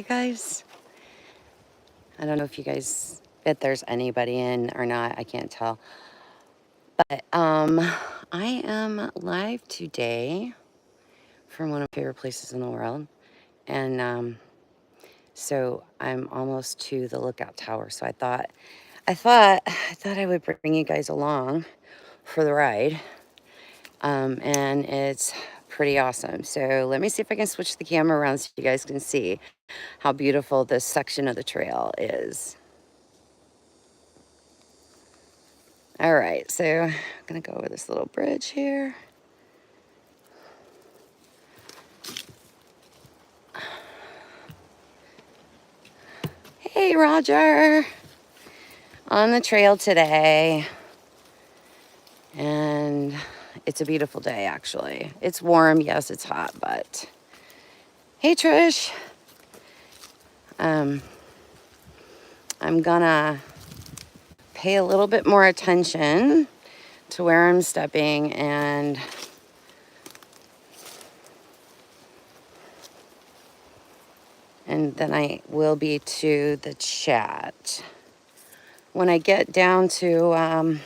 guys. I don't know if there's anybody in or not. I can't tell. But I am live today from one of my favorite places in the world. And so I'm almost to the lookout tower. So I thought I would bring you guys along for the ride. And it's pretty awesome. So let me see if I can switch the camera around so you guys can see how beautiful this section of the trail is. All right, so I'm gonna go over this little bridge here. Hey, Roger, on the trail today. And it's a beautiful day, actually. It's warm, yes, it's hot, but hey, Trish. I'm gonna pay a little bit more attention to where I'm stepping and then I will be to the chat. When I get down to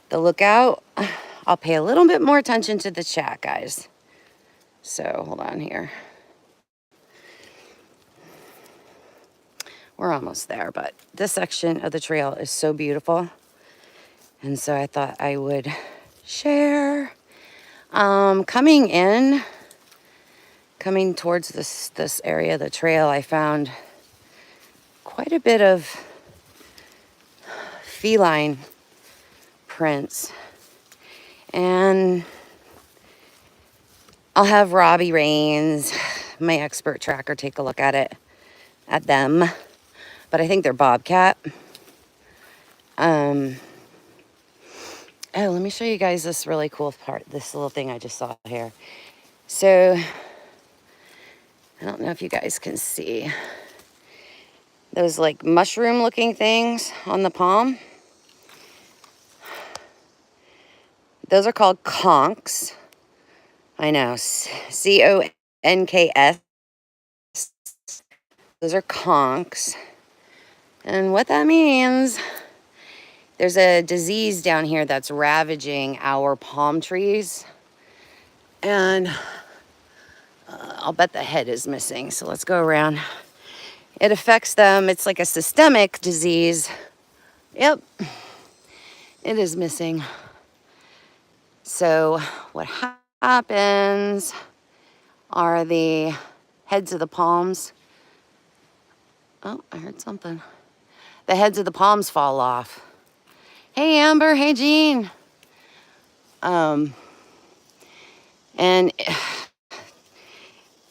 the lookout, I'll pay a little bit more attention to the chat, guys. So hold on here. We're almost there, but this section of the trail is so beautiful. And so I thought I would share. Coming towards this area of the trail, I found quite a bit of feline prints. And I'll have Robbie Rains, my expert tracker, take a look at them. But I think they're bobcat. Oh, let me show you guys this really cool part, this little thing I just saw here. So, I don't know if you guys can see those like mushroom looking things on the palm. Those are called conchs. I know, C-O-N-K-S. Those are conchs. And what that means, there's a disease down here that's ravaging our palm trees. And I'll bet the head is missing. So let's go around. It affects them. It's like a systemic disease. Yep, it is missing. So what happens are the heads of the palms. Oh, I heard something. The heads of the palms fall off. Hey, Amber. Hey, Jean. And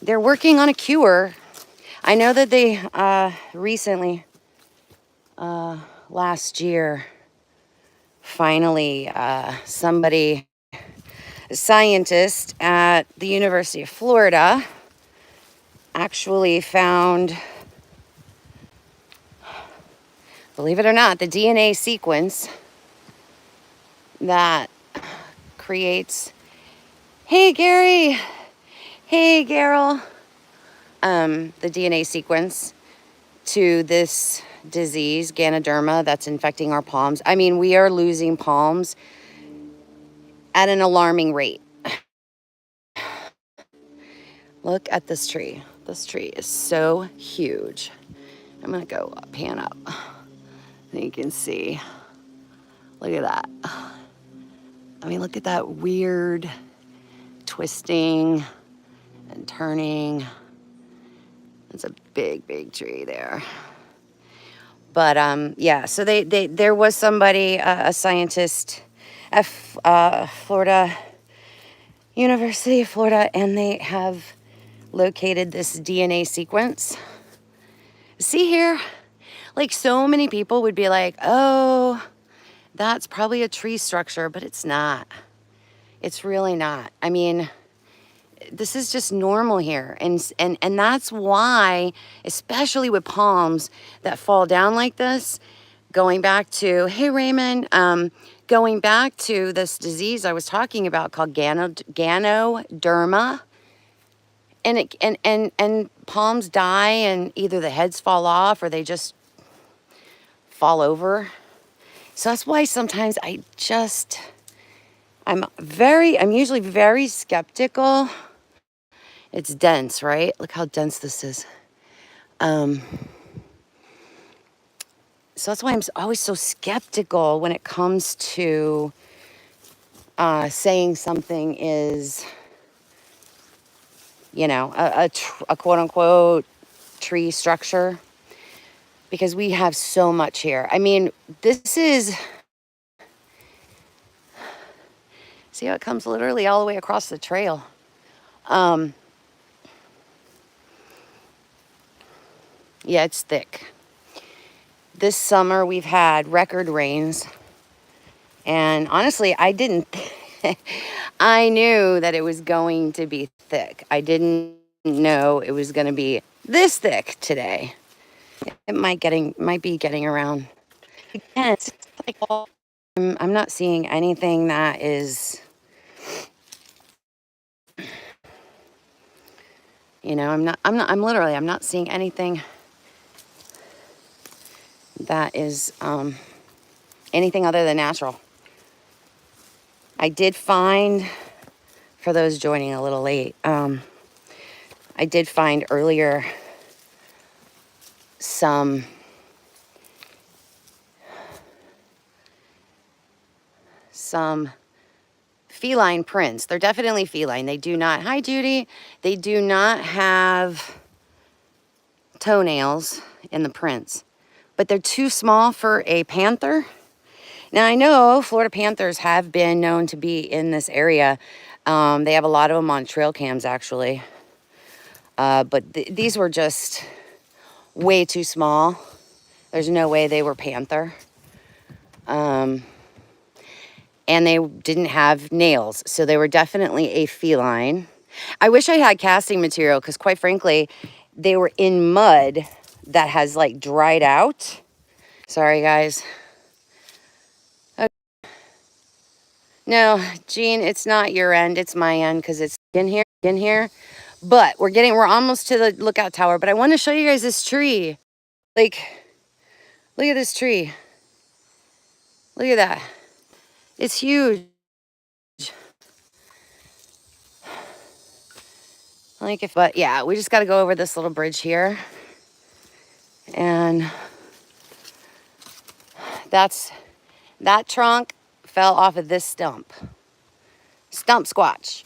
they're working on a cure. I know that they recently, last year, finally, somebody, a scientist at the University of Florida, actually found, believe it or not, the DNA sequence that creates, hey, Gary, hey, Garrel, the DNA sequence to this disease, Ganoderma, that's infecting our palms. I mean, we are losing palms at an alarming rate. Look at this tree. This tree is so huge. I'm gonna go pan up. And you can see, look at that. I mean, look at that weird twisting and turning. It's a big, big tree there. But yeah, so there was somebody, a scientist at Florida, University of Florida, and they have located this DNA sequence. See here, like so many people would be like, oh, that's probably a tree structure, but it's not. It's really not. I mean, this is just normal here. And that's why, especially with palms that fall down like this, going back to, hey, Raymond, going back to this disease I was talking about called Ganoderma, and palms die, and either the heads fall off or they just fall over. So that's why sometimes I'm usually very skeptical. It's dense, right? Look how dense this is. So that's why I'm always so skeptical when it comes to saying something is, a quote unquote tree structure, because we have so much here. I mean, see how it comes literally all the way across the trail. Yeah, it's thick. This summer we've had record rains, and honestly, I didn't. I knew that it was going to be thick. I didn't know it was going to be this thick today. It might be getting around. Again, it's like I'm not seeing anything that is, I'm not seeing anything that is anything other than natural. I did find, for those joining a little late, I did find earlier some feline prints. They're definitely feline. They do not, hi Judy, they do not have toenails in the prints, but they're too small for a panther. Now I know Florida panthers have been known to be in this area. They have a lot of them on trail cams actually. But these were just way too small. There's no way they were panther. And they didn't have nails, so they were definitely a feline. I wish I had casting material, because quite frankly, they were in mud that has like dried out. Sorry guys. Okay. No, Jean, it's not your end, it's my end, because it's in here. But we're almost to the lookout tower, but I want to show you guys this tree. Like, look at this tree. Look at that. It's huge. But yeah, we just got to go over this little bridge here. And that trunk fell off of this stump. Stump squatch.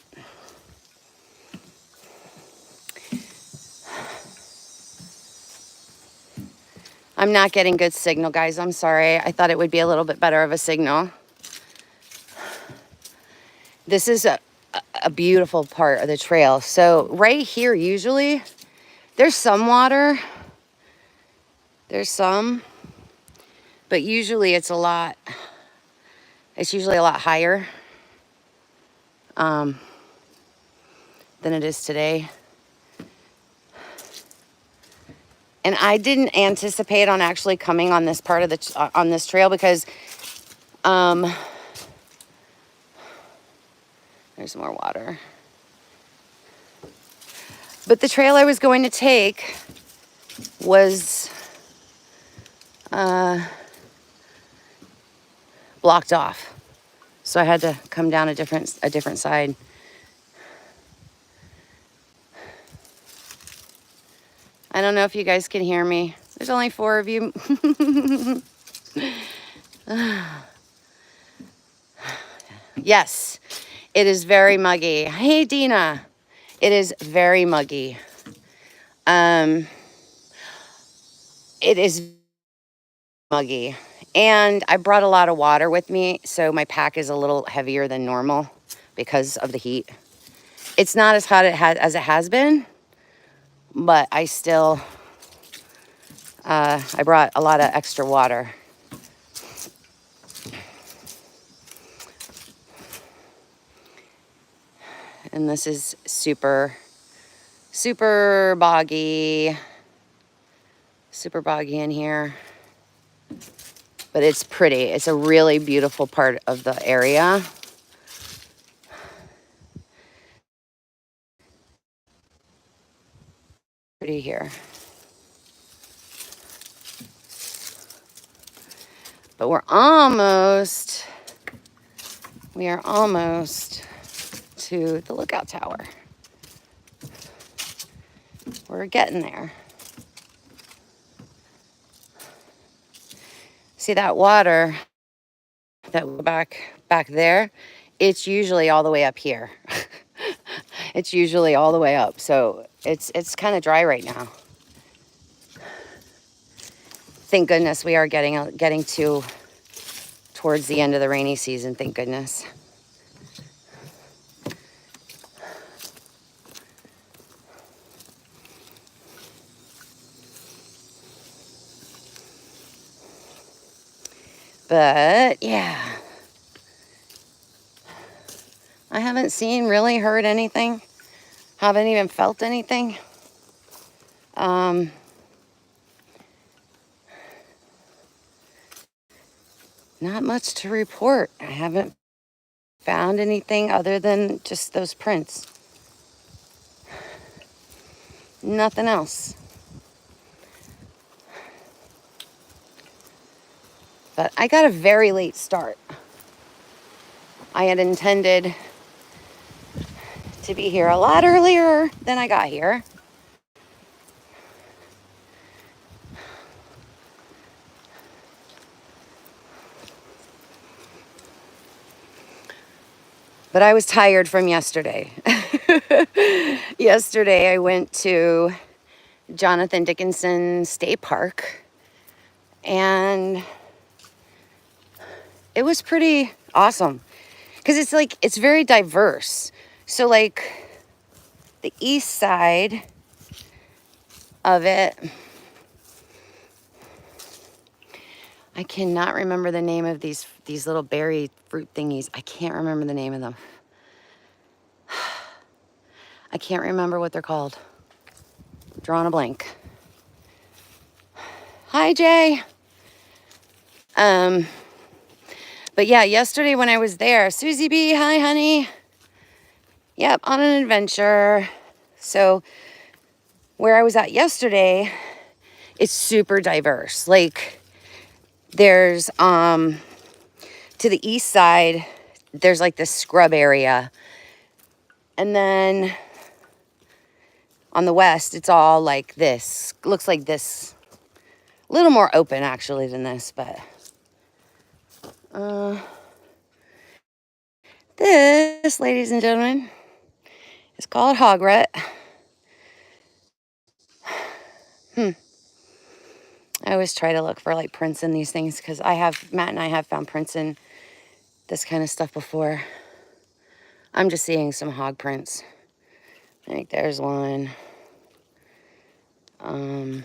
I'm not getting good signal, guys. I'm sorry. I thought it would be a little bit better of a signal. This is a beautiful part of the trail. So right here, usually, there's some water. There's some. But usually it's usually a lot higher than it is today. And I didn't anticipate on actually coming on this part of on this trail, because there's more water. But the trail I was going to take was blocked off. So I had to come down a different side. I don't know if you guys can hear me. There's only 4 of you. Yes, it is very muggy. Hey, Dina. It is very muggy. It is muggy. And I brought a lot of water with me, so my pack is a little heavier than normal because of the heat. It's not as hot as it has been, but I still, I brought a lot of extra water. And this is super, super boggy. Super boggy in here. But it's pretty. It's a really beautiful part of the area. pretty here. But we are almost to the lookout tower. We're getting there. See that water that back there? It's usually all the way up here. It's usually all the way up. So it's kind of dry right now. Thank goodness we are getting towards the end of the rainy season. Thank goodness. But yeah, I haven't seen, really heard anything. Haven't even felt anything. Not much to report. I haven't found anything other than just those prints. Nothing else. But I got a very late start. I had intended to be here a lot earlier than I got here. But I was tired from yesterday. Yesterday I went to Jonathan Dickinson State Park, and it was pretty awesome because it's very diverse. So like the east side of it, I cannot remember the name of these little berry fruit thingies. I can't remember the name of them. I can't remember what they're called. Drawing a blank. Hi, Jay. But yeah, yesterday when I was there, Susie B, hi, honey. Yep, on an adventure. So where I was at yesterday, it's super diverse. Like there's, to the east side, there's like this scrub area. And then on the west, it's all like this. Looks like this. A little more open actually than this, but this, ladies and gentlemen, is called hogret. I always try to look for like prints in these things because Matt and I have found prints in this kind of stuff before. I'm just seeing some hog prints. I think there's one. But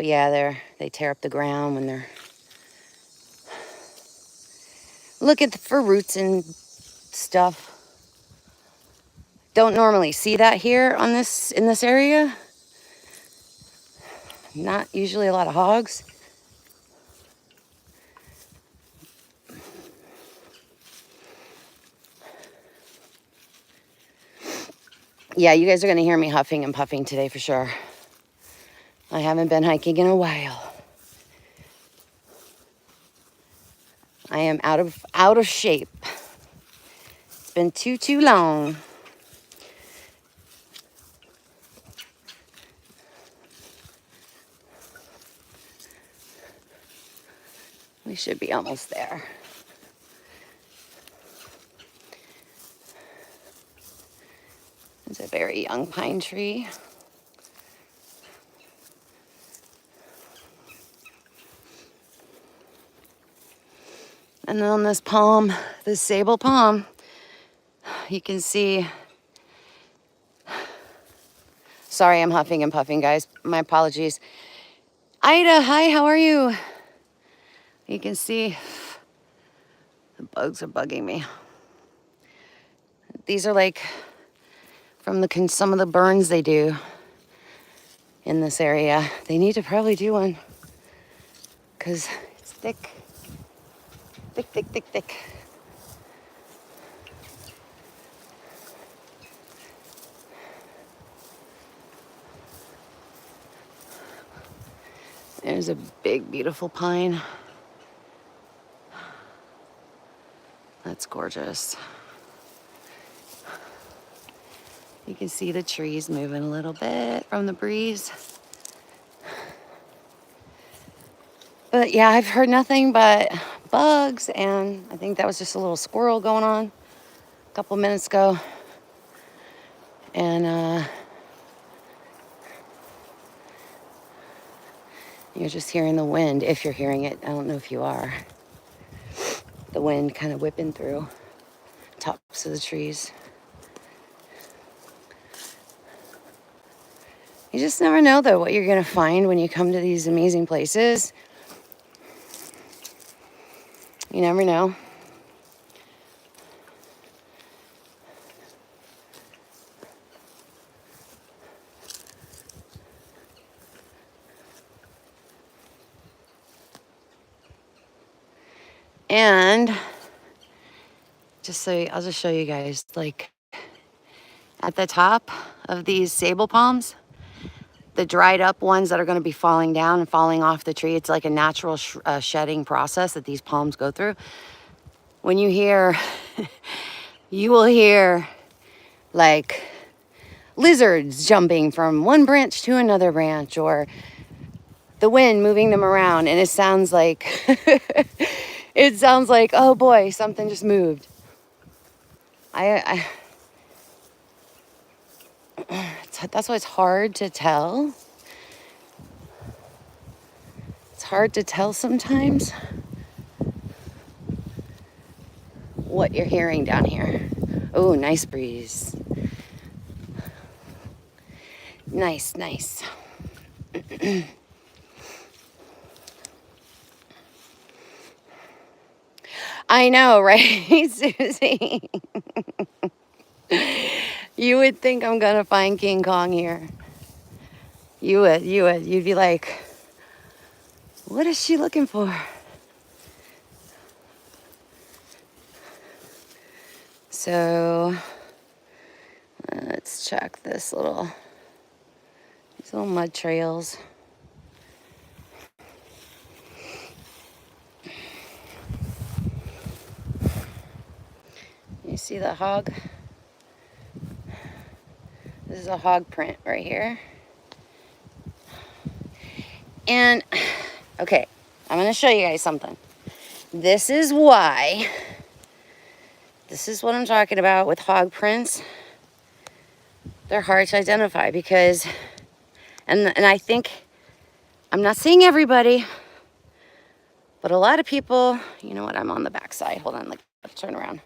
yeah, they tear up the ground when they're looking for roots and stuff. Don't normally see that here in this area. Not usually a lot of hogs. Yeah, you guys are gonna hear me huffing and puffing today for sure. I haven't been hiking in a while. I am out of shape. It's been too long. We should be almost there. It's a very young pine tree. And then on this palm, this sable palm, you can see. Sorry, I'm huffing and puffing, guys. My apologies. Ida, hi, how are you? You can see the bugs are bugging me. These are like from some of the burns they do in this area. They need to probably do one because it's thick. Thick. There's a big, beautiful pine. That's gorgeous. You can see the trees moving a little bit from the breeze. But yeah, I've heard nothing but bugs, and I think that was just a little squirrel going on a couple minutes ago. And you're just hearing the wind, if you're hearing it. I don't know if you are. The wind kind of whipping through tops of the trees. You just never know, though, what you're going to find when you come to these amazing places. You never know. And I'll just show you guys, like at the top of these sable palms, the dried up ones that are going to be falling down and falling off the tree. It's like a natural shedding process that these palms go through. When you hear, you will hear like lizards jumping from one branch to another branch, or the wind moving them around. And it sounds like, it sounds like, oh boy, something just moved. That's why it's hard to tell. It's hard to tell sometimes what you're hearing down here. Oh, nice breeze. Nice, nice. I know, right, Susie? You would think I'm gonna find King Kong here. You would. You'd be like, what is she looking for? So let's check these little mud trails. You see the hog? This is a hog print right here. And, okay, I'm going to show you guys something. This is what I'm talking about with hog prints. They're hard to identify because, and I think, I'm not saying everybody, but a lot of people, you know what, I'm on the back side. Hold on, let's turn around.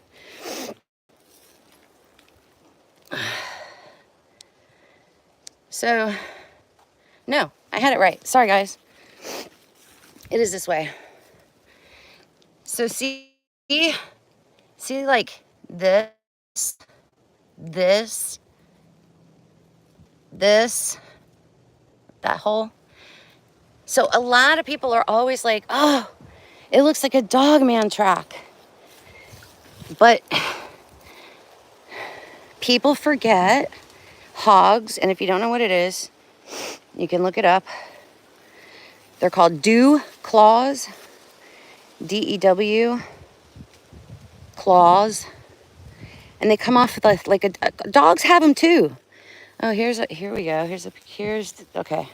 So, no, I had it right. Sorry, guys. It is this way. So see like this, that hole. So a lot of people are always like, oh, it looks like a dogman track. But people forget hogs, and if you don't know what it is, you can look it up. They're called dew claws, D-E-W, claws, and they come off with like a dogs have them too. Oh, here we go. Okay.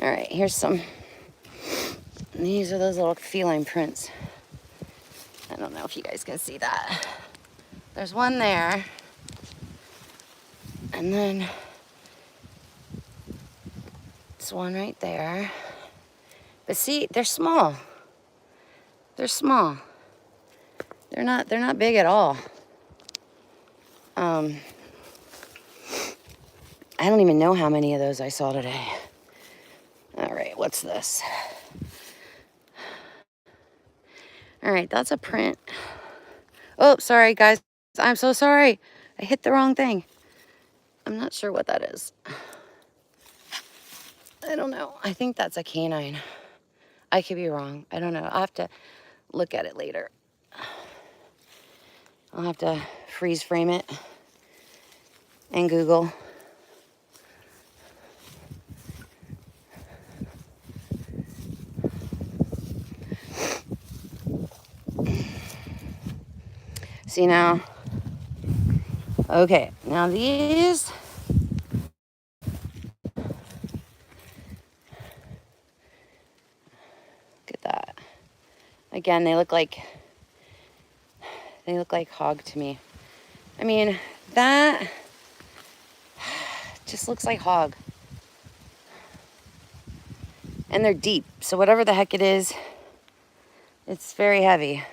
All right, here's some. These are those little feline prints. I don't know if you guys can see that. There's one there. And then this one right there. But see, they're small. They're small. They're not big at all. I don't even know how many of those I saw today. All right, what's this? All right, that's a print. Oh, sorry, guys. I'm so sorry. I hit the wrong thing. I'm not sure what that is. I don't know. I think that's a canine. I could be wrong. I don't know. I'll have to look at it later. I'll have to freeze frame it and Google. See now? Okay, now these. Look at that. Again, they look like hog to me. I mean, that just looks like hog. And they're deep, so whatever the heck it is, it's very heavy.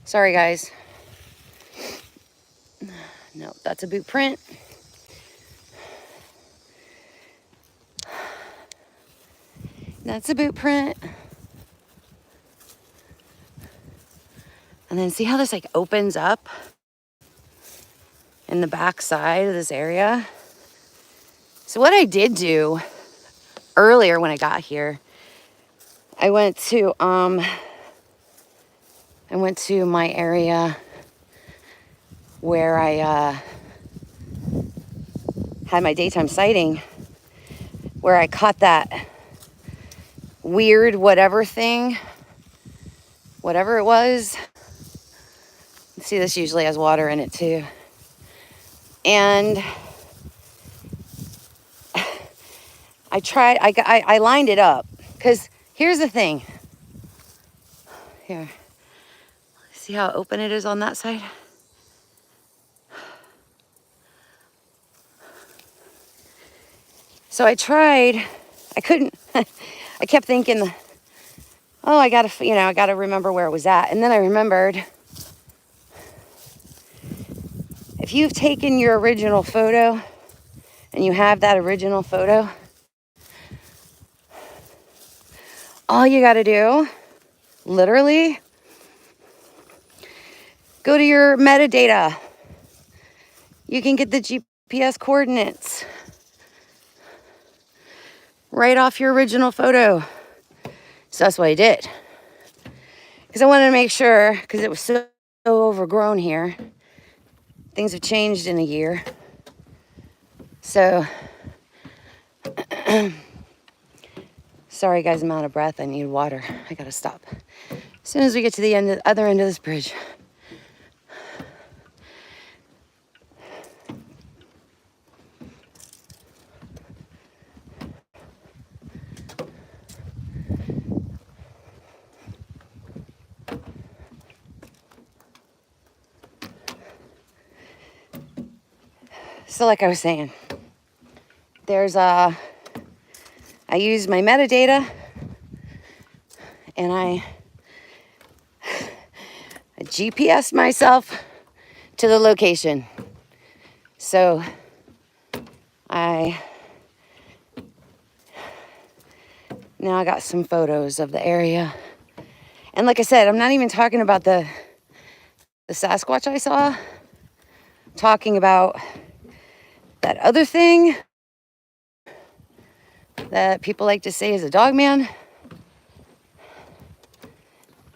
Sorry, guys. No, that's a boot print. That's a boot print. And then see how this like opens up in the back side of this area? So what I did do earlier when I got here, I went to my area where I had my daytime sighting, where I caught that weird whatever thing, whatever it was. See, this usually has water in it too. And I lined it up, because here's the thing. Here, see how open it is on that side? So I couldn't, I kept thinking, oh, I gotta remember where it was at. And then I remembered, if you've taken your original photo and you have that original photo, all you gotta do, literally, go to your metadata. You can get the GPS coordinates right off your original photo. So that's what I did. Because I wanted to make sure, because it was so overgrown here. Things have changed in a year. So, sorry guys, I'm out of breath. I need water. I gotta stop. As soon as we get to the other end of this bridge. So like I was saying, I use my metadata, and I GPS myself to the location. So now I got some photos of the area. And like I said, I'm not even talking about the Sasquatch I saw. I'm talking about that other thing that people like to say is a dog man.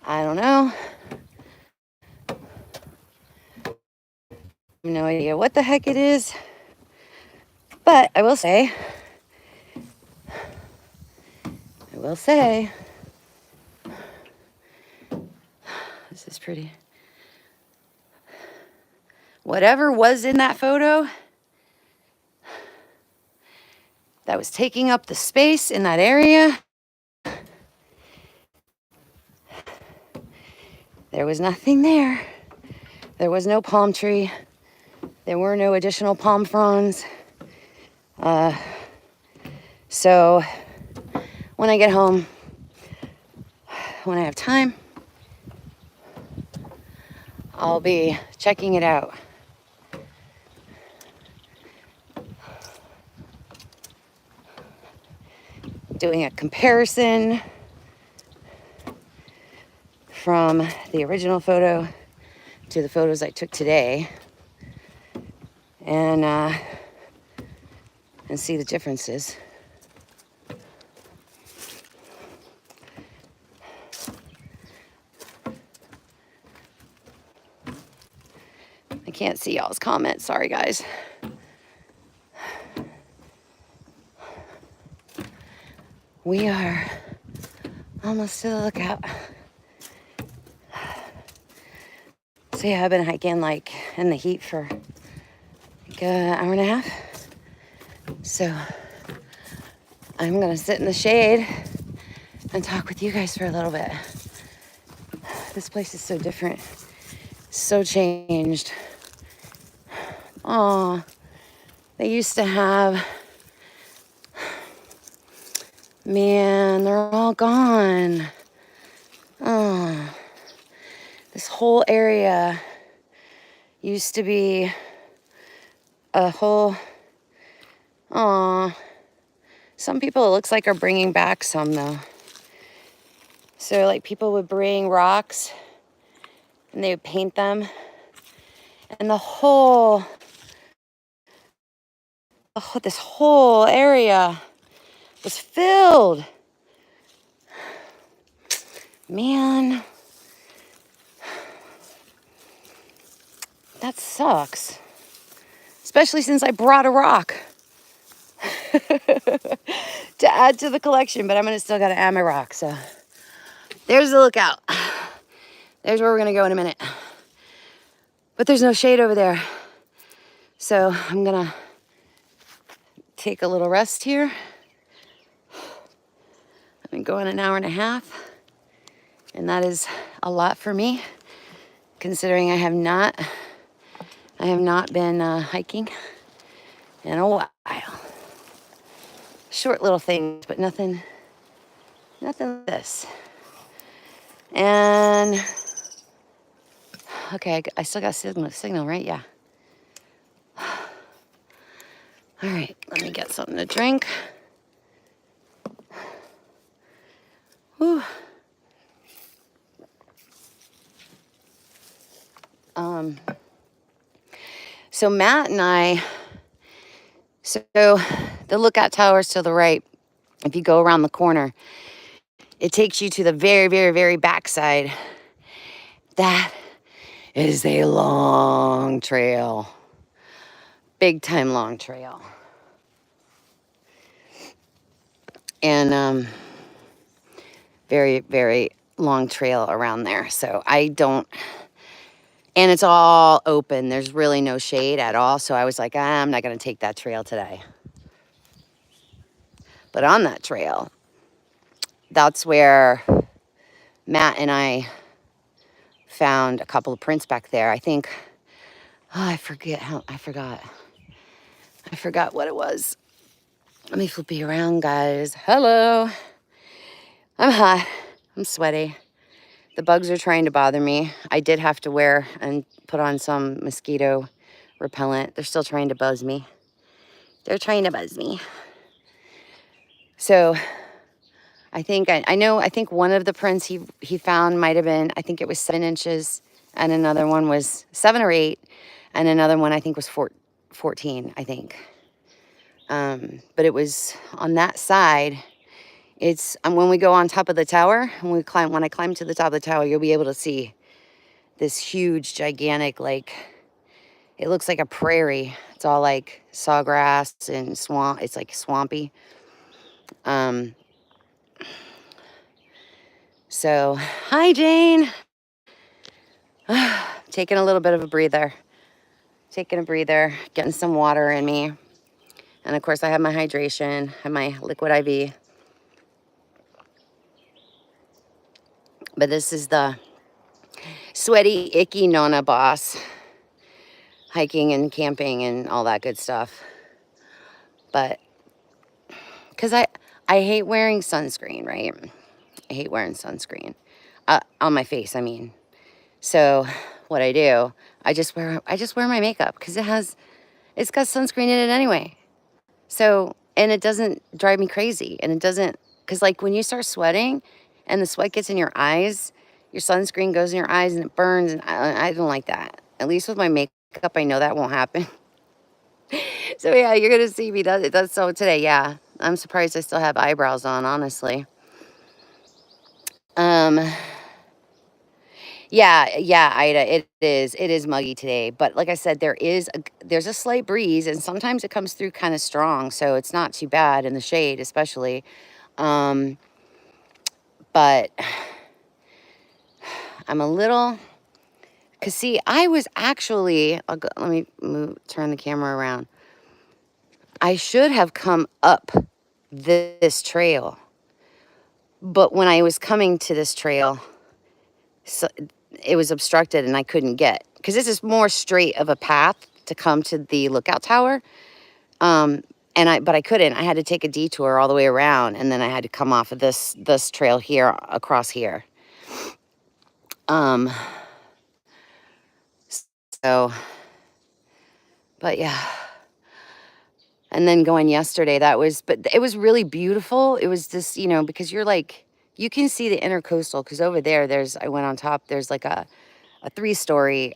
I don't know. I have no idea what the heck it is. But I will say, this is pretty. Whatever was in that photo that was taking up the space in that area, there was nothing there. There was no palm tree. There were no additional palm fronds. So when I get home, when I have time, I'll be checking it out. Doing a comparison from the original photo to the photos I took today, and see the differences. I can't see y'all's comments, sorry guys. We are Almost to the lookout. So yeah, I've been hiking like in the heat for like an hour and a half. So I'm gonna sit in the shade and talk with you guys for a little bit. This place is so different, so changed. Oh, they used to have, man, they're all gone. Oh, this whole area used to be a whole, oh, some people it looks like are bringing back some though. So like people would bring rocks and they would paint them. And this whole area was filled. Man, that sucks. Especially since I brought a rock to add to the collection, but I'm gonna still gotta add my rock. So there's the lookout. There's where we're gonna go in a minute. But there's no shade over there. So I'm gonna take a little rest here. I've been going an hour and a half, and that is a lot for me, considering I have not been hiking in a while. Short little things, but nothing like this. And okay, I still got signal, right? Yeah. All right, let me get something to drink. Whew. So Matt and I, so the lookout tower's to the right. If you go around the corner, it takes you to the very, very, very backside. That is a long trail. Big time long trail. And very, very long trail around there. So and it's all open. There's really no shade at all. So I was like, I'm not going to take that trail today. But on that trail, that's where Matt and I found a couple of prints back there. I think, I forgot what it was. Let me flip you around, guys. Hello. I'm hot. I'm sweaty. The bugs are trying to bother me. I did have to wear and put on some mosquito repellent. They're still trying to buzz me. They're trying to buzz me. So I think I think one of the prints he found might have been, I think it was 7 inches, and another one was 7 or 8, and another one I think was 14, I think. But it was on that side. It's when we go on top of the tower, when I climb to the top of the tower, you'll be able to see this huge, gigantic, like, it looks like a prairie. It's all like sawgrass and swamp. It's like swampy. So, hi, Jane. Taking a little bit of a breather. Taking a breather, getting some water in me. And of course, I have my hydration, I have my liquid IV. But this is the sweaty, icky NonnaBoss. Hiking and camping and all that good stuff. But, because I hate wearing sunscreen, right? I hate wearing sunscreen. On my face, I mean. So, what I do, I just wear my makeup because it's got sunscreen in it anyway. So, and it doesn't drive me crazy. And it doesn't, because like when you start sweating and the sweat gets in your eyes, your sunscreen goes in your eyes and it burns. And I don't like that. At least with my makeup, I know that won't happen. So yeah, you're going to see me. That's so today, yeah. I'm surprised I still have eyebrows on, honestly. Yeah, Ida, it is muggy today, but like I said, there's a slight breeze, and sometimes it comes through kind of strong, so it's not too bad in the shade, especially. But But I'm a little, because see, I was actually, let me turn the camera around. I should have come up this trail. But when I was coming to this trail, so it was obstructed and I couldn't get, because this is more straight of a path to come to the lookout tower. But I couldn't. I had to take a detour all the way around, and then I had to come off of this trail here across here. So, but yeah. And then going yesterday, but it was really beautiful. It was just, because you're like, you can see the intercoastal, because over there, I went on top, there's like a 3-story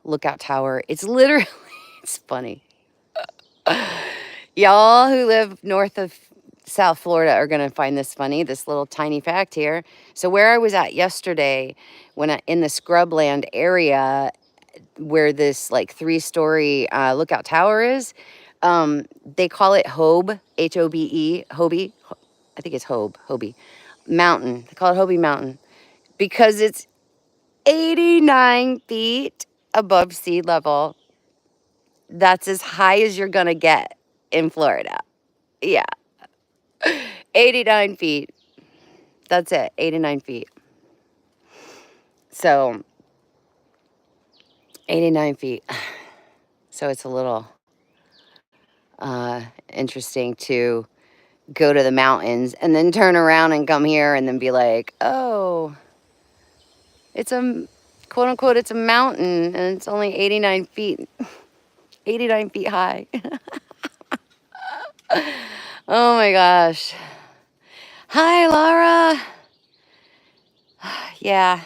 lookout tower. It's literally, it's funny. Y'all who live north of South Florida are going to find this funny, this little tiny fact here. So where I was at yesterday, in the scrubland area where this like 3-story lookout tower is, they call it Hobe, H-O-B-E, Hobie. I think it's Hobie Mountain. They call it Hobie Mountain because it's 89 feet above sea level. That's as high as you're going to get in Florida. Yeah. 89 feet. That's it. 89 feet. So, 89 feet. So it's a little interesting to go to the mountains and then turn around and come here and then be like, oh, it's a, quote unquote, it's a mountain and it's only 89 feet. 89 feet high. Oh my gosh. Hi, Laura. Yeah.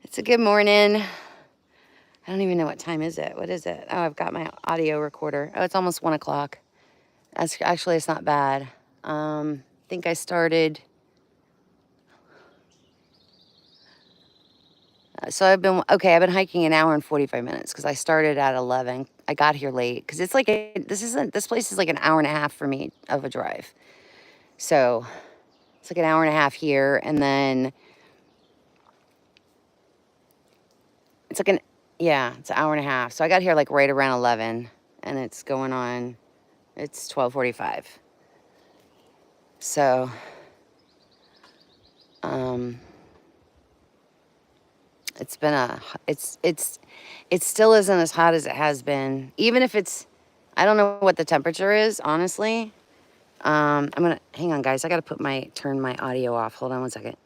It's a good morning. I don't even know what time is it. What is it? Oh, I've got my audio recorder. Oh, it's almost 1 o'clock. Actually, it's not bad. I think I started. So I've been hiking an hour and 45 minutes because I started at 11. I got here late because it's like, this place is like an hour and a half for me of a drive. So it's like an hour and a half here. And then it's like it's an hour and a half. So I got here like right around 11 and it's 12:45. So, it's been it still isn't as hot as it has been. Even if I don't know what the temperature is, honestly. Hang on guys, I gotta turn my audio off. Hold on 1 second.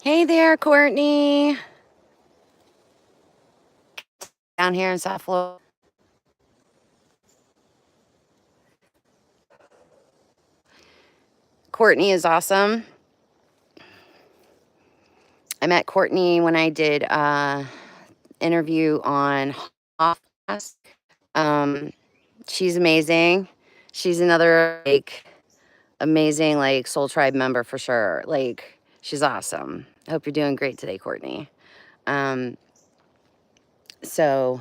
Hey there, Courtney. Down here in South Florida. Courtney is awesome. I met Courtney when I did interview on Hoffcast. She's amazing. She's another like amazing like Soul Tribe member for sure. Like she's awesome. I hope you're doing great today, Courtney. So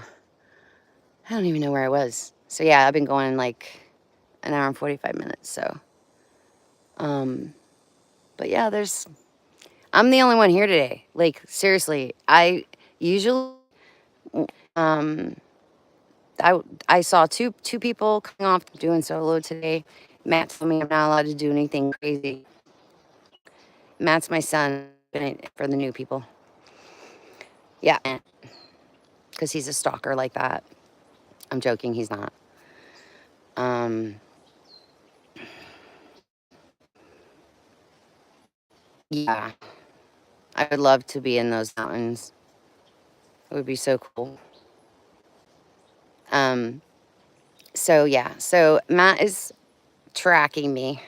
I don't even know where I was. So yeah, I've been going like an hour and 45 minutes. So, but yeah, I'm the only one here today. Like seriously, I usually, I saw two people coming off doing solo today. Matt told me I'm not allowed to do anything crazy. Matt's my son for the new people. Yeah, because he's a stalker like that. I'm joking, he's not. Yeah, I would love to be in those mountains. It would be so cool. So yeah, so Matt is tracking me.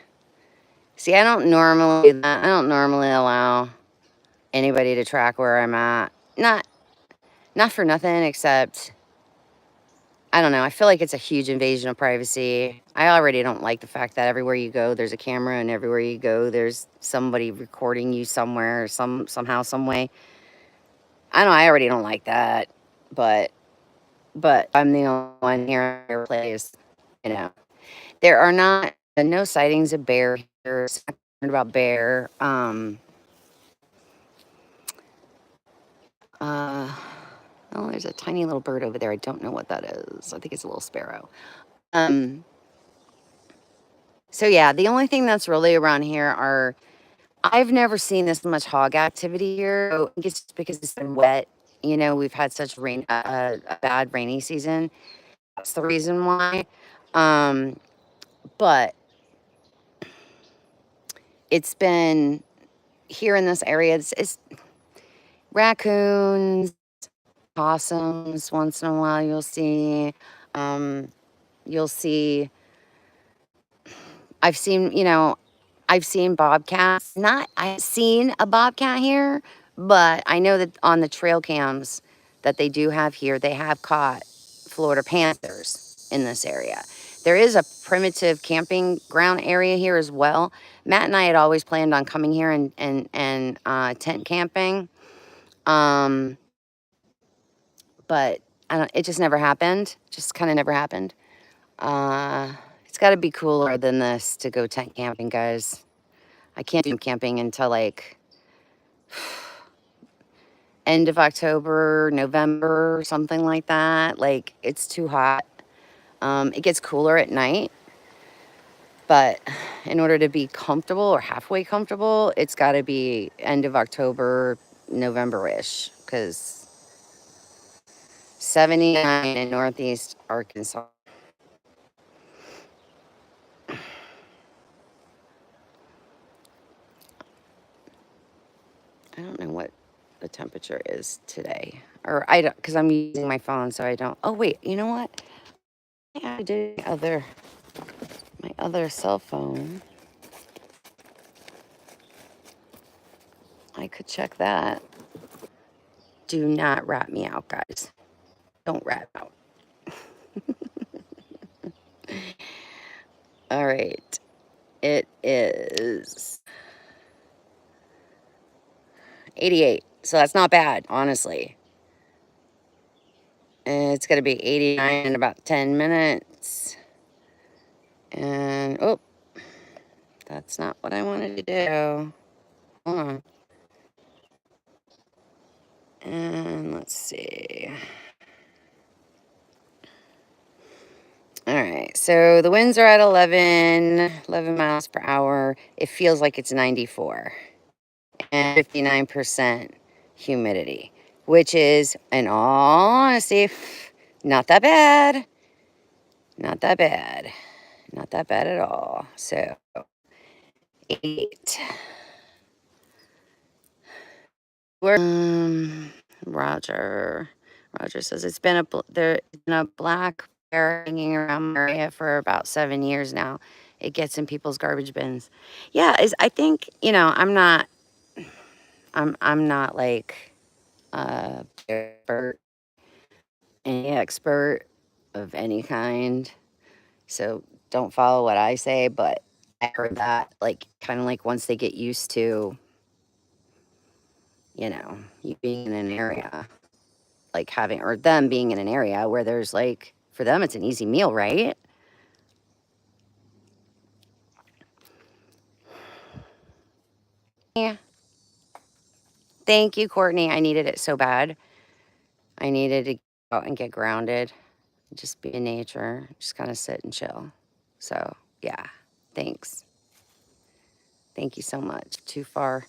See, I don't normally allow anybody to track where I'm at. Not for nothing, except I don't know. I feel like it's a huge invasion of privacy. I already don't like the fact that everywhere you go, there's a camera, and everywhere you go, there's somebody recording you somewhere, somehow, some way. I know I already don't like that, but I'm the only one here in your place. You know, there are not no sightings of bear here. It's not concerned about bear. Uh, oh, there's a tiny little bird over there. I don't know what that is. I think it's a little sparrow. Um, so yeah, the only thing that's really around here are, I've never seen this much hog activity here. So I think it's just because it's been wet. You know, we've had such a bad rainy season. That's the reason why. But it's been here in this area. It's raccoons, possums. Once in a while, you'll see. Um, you'll see. I've seen. You know, I've seen bobcats. I've seen a bobcat here, but I know that on the trail cams that they do have here, they have caught Florida panthers in this area. There is a primitive camping ground area here as well. Matt and I had always planned on coming here and tent camping, but it just never happened. Just kind of never happened. It's got to be cooler than this to go tent camping, guys. I can't do camping until like end of October, November, something like that. Like, it's too hot. It gets cooler at night, but in order to be comfortable or halfway comfortable, it's got to be end of October, November-ish, because 79 in Northeast Arkansas. I don't know what the temperature is today, or I don't, because I'm using my phone, so I don't. Oh wait, you know what? I did my other cell phone. I could check that. Do not rat me out, guys. Don't rat out. All right. It is 88. So that's not bad, honestly. And it's going to be 89 in about 10 minutes. And, oh, that's not what I wanted to do. Hold on. And let's see. All right. So the winds are at 11 miles per hour. It feels like it's 94. And 59% humidity, which is, in all honesty, not that bad. Not that bad. Not that bad at all. So, 8. Roger. Roger says there's been a black bear hanging around my area for about 7 years now. It gets in people's garbage bins. Yeah, I think, you know, I'm not like a any expert of any kind. So don't follow what I say, but I heard that, like, kind of like once they get used to, you know, you being in an area, like having, or them being in an area where there's like, for them, it's an easy meal, right? Yeah. Thank you, Courtney. I needed it so bad. I needed to go out and get grounded, just be in nature, just kind of sit and chill. So, yeah, thanks. Thank you so much. Too far.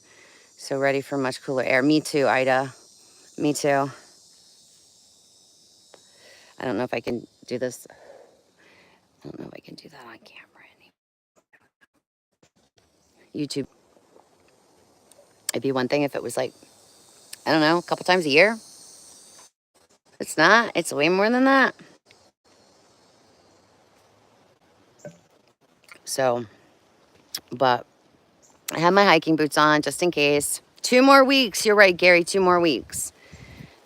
So ready for much cooler air. Me too, Ida. Me too. I don't know if I can do this. I don't know if I can do that on camera. YouTube. It'd be one thing if it was like, I don't know, a couple times a year. It's not. It's way more than that. So, but I have my hiking boots on just in case. 2 more weeks. You're right, Gary. 2 more weeks.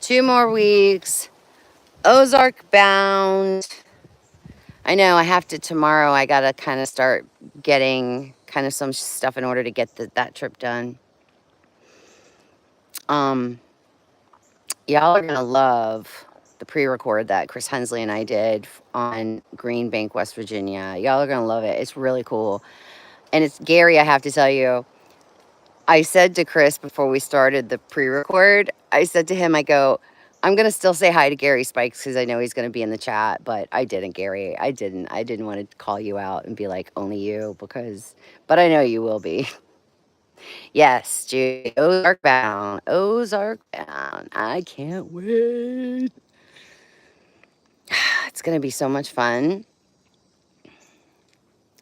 2 more weeks. Ozark bound. I know I have to tomorrow. I got to kind of start getting kind of some stuff in order to get that trip done. Y'all are going to love the pre-record that Chris Hensley and I did on Green Bank, West Virginia. Y'all are going to love it. It's really cool. And it's Gary, I have to tell you. I said to Chris before we started the pre-record, I said to him, I go, I'm going to still say hi to Gary Spikes because I know he's going to be in the chat, but I didn't, Gary. I didn't want to call you out and be like, only you, but I know you will be. Yes, Judy, Ozark bound. Ozark bound. I can't wait. It's going to be so much fun.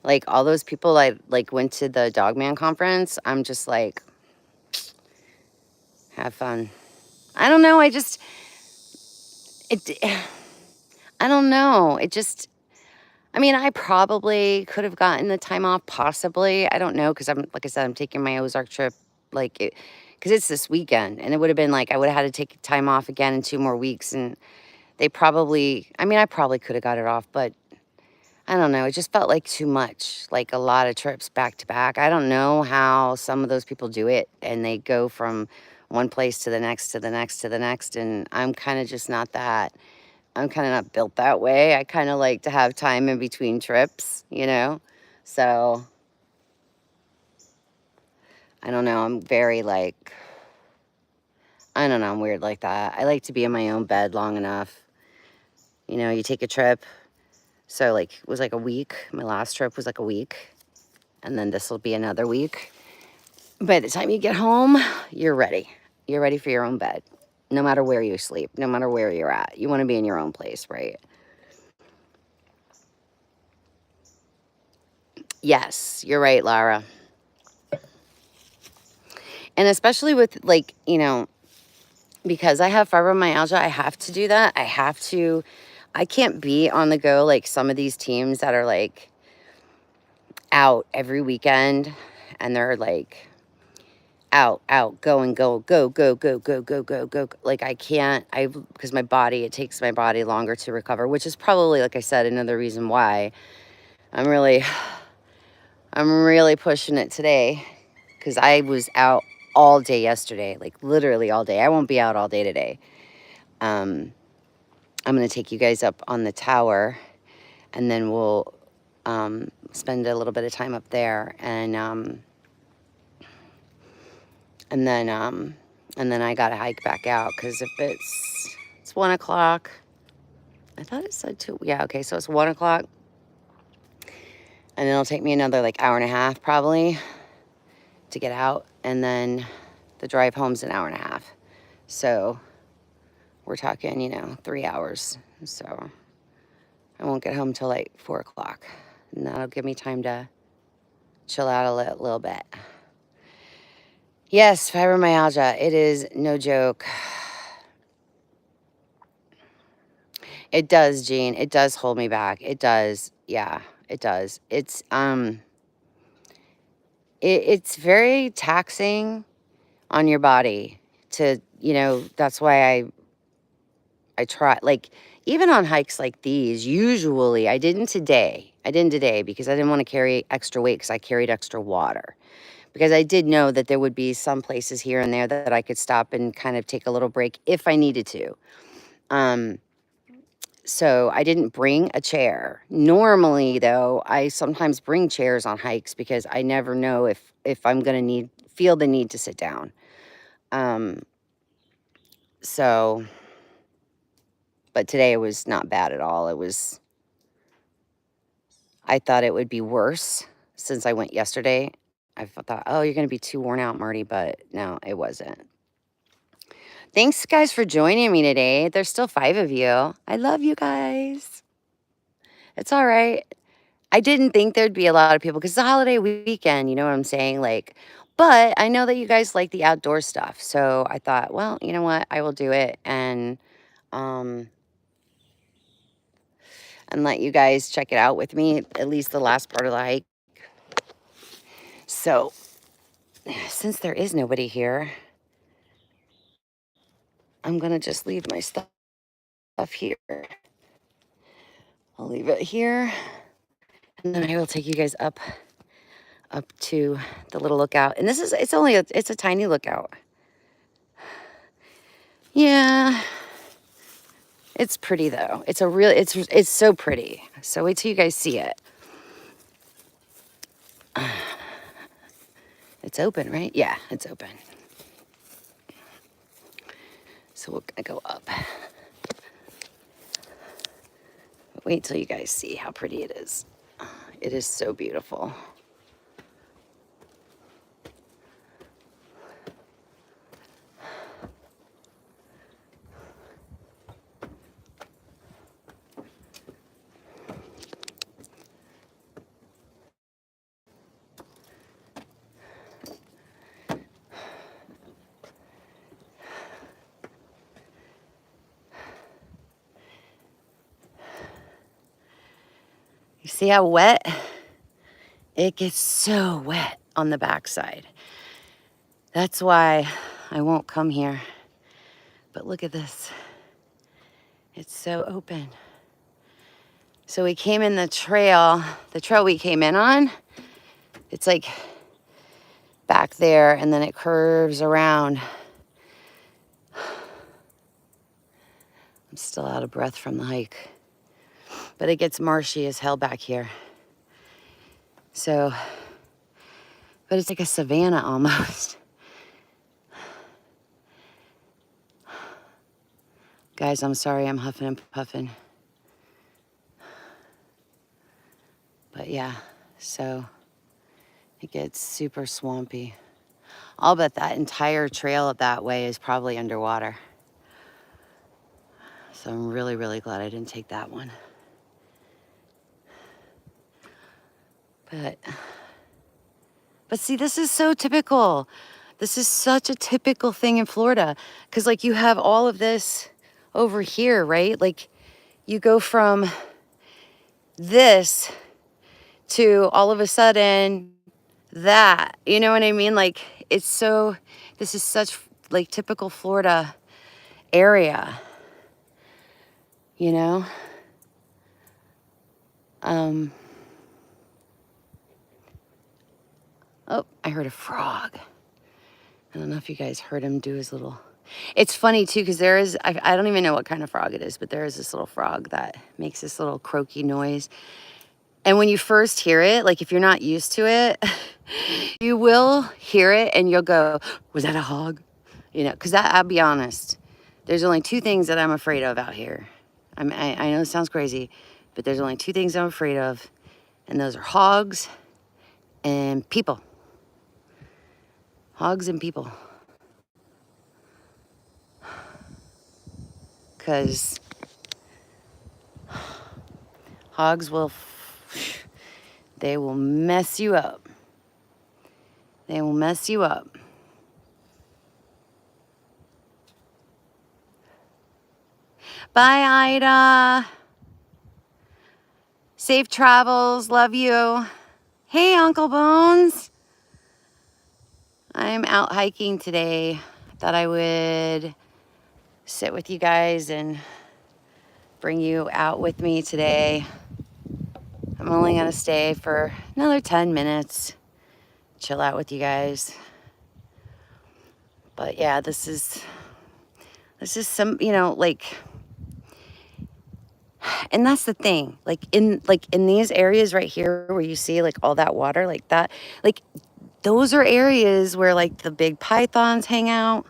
Like all those people I like went to the Dogman conference. I'm just like, have fun. I don't know. It, I don't know. I mean, I probably could have gotten the time off, possibly. I don't know, because like I said, I'm taking my Ozark trip, because it's this weekend, and it would have been like, I would have had to take time off again in 2 more weeks, and I probably could have got it off, but I don't know. It just felt like too much, like a lot of trips back to back. I don't know how some of those people do it, and they go from one place to the next, to the next, to the next, and I'm kind of just not that. I'm kind of not built that way. I kind of like to have time in between trips, you know? So, I don't know. I'm very like, I don't know. I'm weird like that. I like to be in my own bed long enough. You know, you take a trip. So, like, it was like a week. My last trip was like a week. And then this will be another week. By the time you get home, you're ready. You're ready for your own bed. No matter where you sleep, no matter where you're at. You want to be in your own place, right? Yes, you're right, Lara. And especially with, like, you know, because I have fibromyalgia, I have to do that. I can't be on the go like some of these teams that are like out every weekend and they're like out, go and go, go, go, go, go, go, go, go. Like because it takes my body longer to recover, which is probably, like I said, another reason why I'm really pushing it today, because I was out all day yesterday, like literally all day. I won't be out all day today. I'm going to take you guys up on the tower, and then we'll spend a little bit of time up there, and then I got to hike back out, because if it's 1 o'clock. I thought it said 2. Yeah, okay, so it's 1 o'clock, and then it'll take me another like hour and a half probably to get out, and then the drive home's an hour and a half. So we're talking, 3 hours. So I won't get home till like 4 o'clock. And that'll give me time to chill out a little bit. Yes, fibromyalgia. It is no joke. It does, Jean. It does hold me back. It does. Yeah, it does. It's very taxing on your body that's why I try, like, even on hikes like these, usually I didn't today because I didn't want to carry extra weight, because I carried extra water, because I did know that there would be some places here and there that I could stop and kind of take a little break if I needed to. So I didn't bring a chair. Normally, though, I sometimes bring chairs on hikes, because I never know if I'm going to feel the need to sit down. So, but today it was not bad at all. I thought it would be worse since I went yesterday. I thought, oh, you're going to be too worn out, Marty, but no, it wasn't. Thanks, guys, for joining me today. There's still 5 of you. I love you guys. It's all right. I didn't think there'd be a lot of people, because it's a holiday weekend, you know what I'm saying? But I know that you guys like the outdoor stuff. So I thought, well, you know what? I will do it and let you guys check it out with me, at least the last part of the hike. So since there is nobody here, I'm going to just leave my stuff here. I'll leave it here, and then I will take you guys up to the little lookout. And this is, it's a tiny lookout. Yeah, it's pretty though. It's so pretty. So wait till you guys see it. It's open, right? Yeah, it's open. So we're gonna go up. Wait till you guys see how pretty it is. It is so beautiful. You see how wet? It gets so wet on the backside. That's why I won't come here. But look at this. It's so open. So we came in the trail we came in on, it's like back there and then it curves around. I'm still out of breath from the hike, but it gets marshy as hell back here. So, but it's like a savanna almost. Guys, I'm sorry, I'm huffing and puffing. But yeah, so it gets super swampy. I'll bet that entire trail that way is probably underwater. So I'm really, really glad I didn't take that one. But see, this is so typical. This is such a typical thing in Florida. Because like you have all of this over here, right? Like you go from this to all of a sudden that, you know what I mean? Like it's so, this is such like typical Florida area, you know? Oh, I heard a frog. I don't know if you guys heard him do his little, it's funny too, because there is, I don't even know what kind of frog it is, but there is this little frog that makes this little croaky noise. And when you first hear it, like if you're not used to it, you will hear it and you'll go, was that a hog? You know, because I'll be honest, there's only two things that I'm afraid of out here. I know it sounds crazy, but there's only two things I'm afraid of, and those are hogs and people. Hogs and people. Because hogs will, they will mess you up. They will mess you up. Bye, Ida. Safe travels. Love you. Hey, Uncle Bones. I'm out hiking today. Thought I would sit with you guys and bring you out with me today. I'm only gonna stay for another 10 minutes. Chill out with you guys. But yeah, this is some, you know, like, and that's the thing, like in these areas right here where you see like all that water like that, like those are areas where like the big pythons hang out.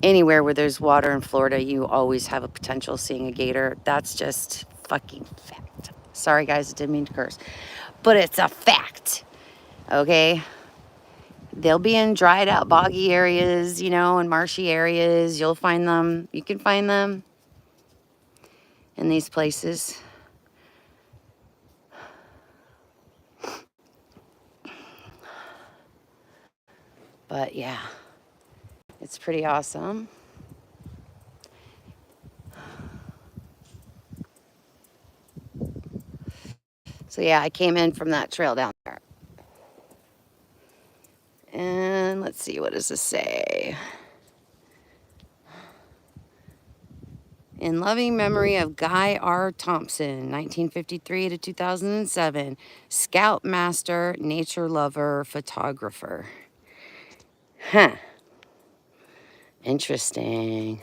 Anywhere where there's water in Florida, you always have a potential seeing a gator. That's just fucking fact. Sorry guys, I didn't mean to curse, but it's a fact. Okay, they'll be in dried out boggy areas, you know, and marshy areas. You'll find them. You can find them in these places. But yeah, it's pretty awesome. So yeah, I came in from that trail down there. And let's see, what does this say? In loving memory of Guy R. Thompson, 1953 to 2007, Scoutmaster, nature lover, photographer. Huh. Interesting.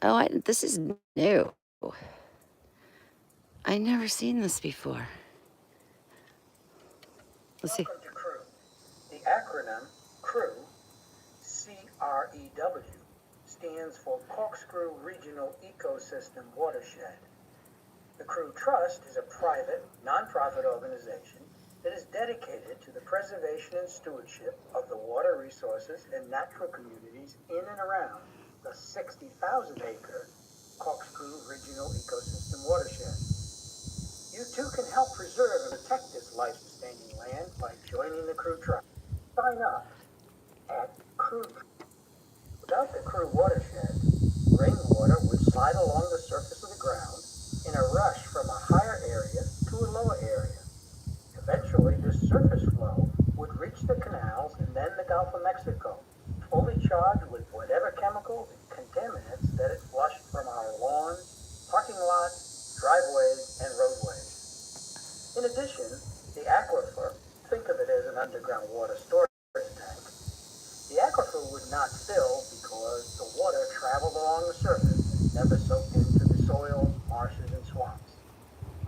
Oh, this is new. I never seen this before. Let's see. Welcome to CREW. The acronym CREW, C-R-E-W, stands for Corkscrew Regional Ecosystem Watershed. The CREW Trust is a private, nonprofit organization that is dedicated to the preservation and stewardship of the water resources and natural communities in and around the 60,000-acre Corkscrew Regional Ecosystem Watershed. You too can help preserve and protect this life-sustaining land by joining the CREW Trust. Sign up at CREW. Without the CREW watershed, rainwater would slide along the surface of the ground in a rush from a higher area to a lower area. Eventually, this surface flow would reach the canals and then the Gulf of Mexico, fully charged with whatever chemicals and contaminants that it flushed from our lawns, parking lots, driveways, and roadways. In addition, the aquifer, think of it as an underground water storage tank, the aquifer would not fill because the water traveled along the surface and never soaked into the soil, marshes, and swamps.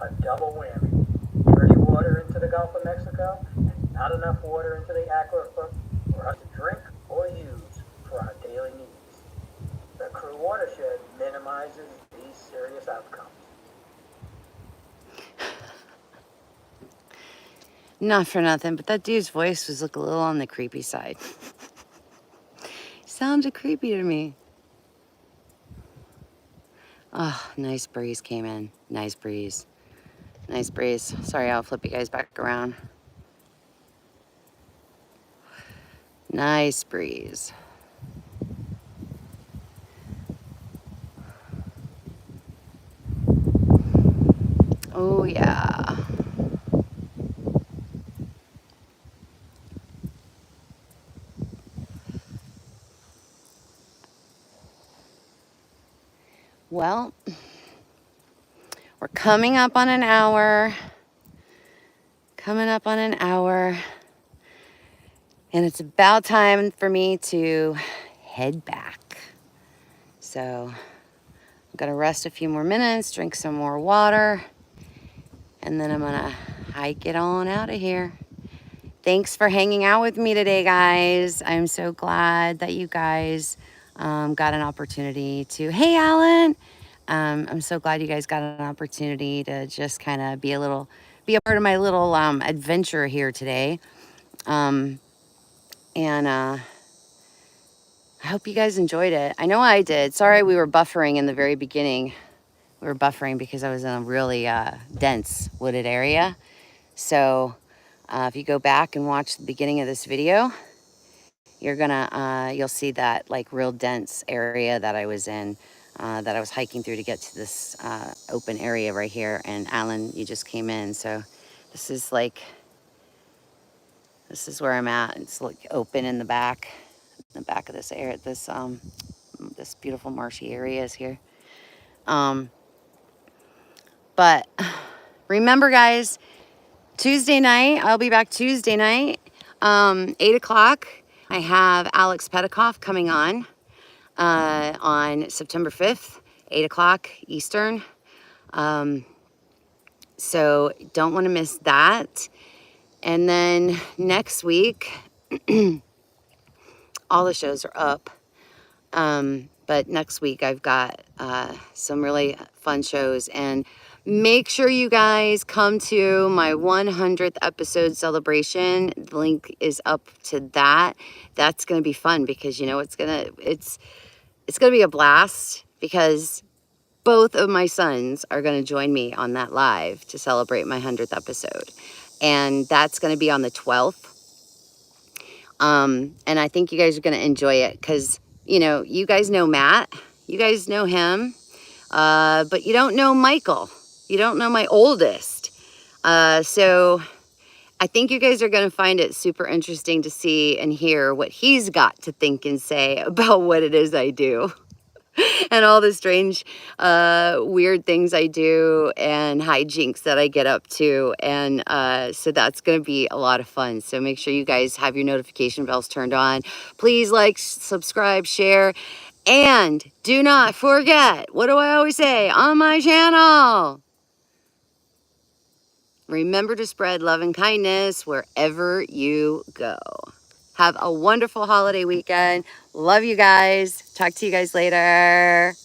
A double whammy. Dirty water into the Gulf of Mexico and not enough water into the aquifer for us to drink or use for our daily needs. The CREW watershed minimizes these serious outcomes. Not for nothing, but that dude's voice was like a little on the creepy side. Sounded creepy to me. Oh, nice breeze came in. Nice breeze. Nice breeze. Sorry, I'll flip you guys back around. Nice breeze. Oh, yeah. Well, we're coming up on an hour. Coming up on an hour. And it's about time for me to head back. So I'm gonna rest a few more minutes, drink some more water, and then I'm gonna hike it on out of here. Thanks for hanging out with me today, guys. I'm so glad that you guys got an opportunity to, hey, Alan. I'm so glad you guys got an opportunity to just kind of be a part of my little adventure here today. And I hope you guys enjoyed it. I know I did. Sorry we were buffering in the very beginning. We were buffering because I was in a really dense wooded area. So if you go back and watch the beginning of this video, you'll see that like real dense area that I was in, that I was hiking through to get to this open area right here. And Alan, you just came in. So this is where I'm at. It's like open in the back of this area, this beautiful marshy area is here. But remember, guys, Tuesday night, I'll be back Tuesday night, 8 o'clock. I have Alex Petikoff coming on September 5th, 8 o'clock Eastern. So don't want to miss that. And then next week, all the shows are up. But next week I've got some really fun shows, and make sure you guys come to my 100th episode celebration. The link is up to that. That's going to be fun because, you know, it's going to be a blast because both of my sons are going to join me on that live to celebrate my 100th episode. And that's going to be on the 12th. And I think you guys are going to enjoy it because, you know, you guys know Matt. You guys know him. But you don't know Michael. You don't know my oldest. So I think you guys are going to find it super interesting to see and hear what he's got to think and say about what it is I do. And all the strange, weird things I do and hijinks that I get up to. And so that's going to be a lot of fun. So make sure you guys have your notification bells turned on. Please like, subscribe, share, and do not forget, what do I always say on my channel? Remember to spread love and kindness wherever you go. Have a wonderful holiday weekend. Love you guys. Talk to you guys later.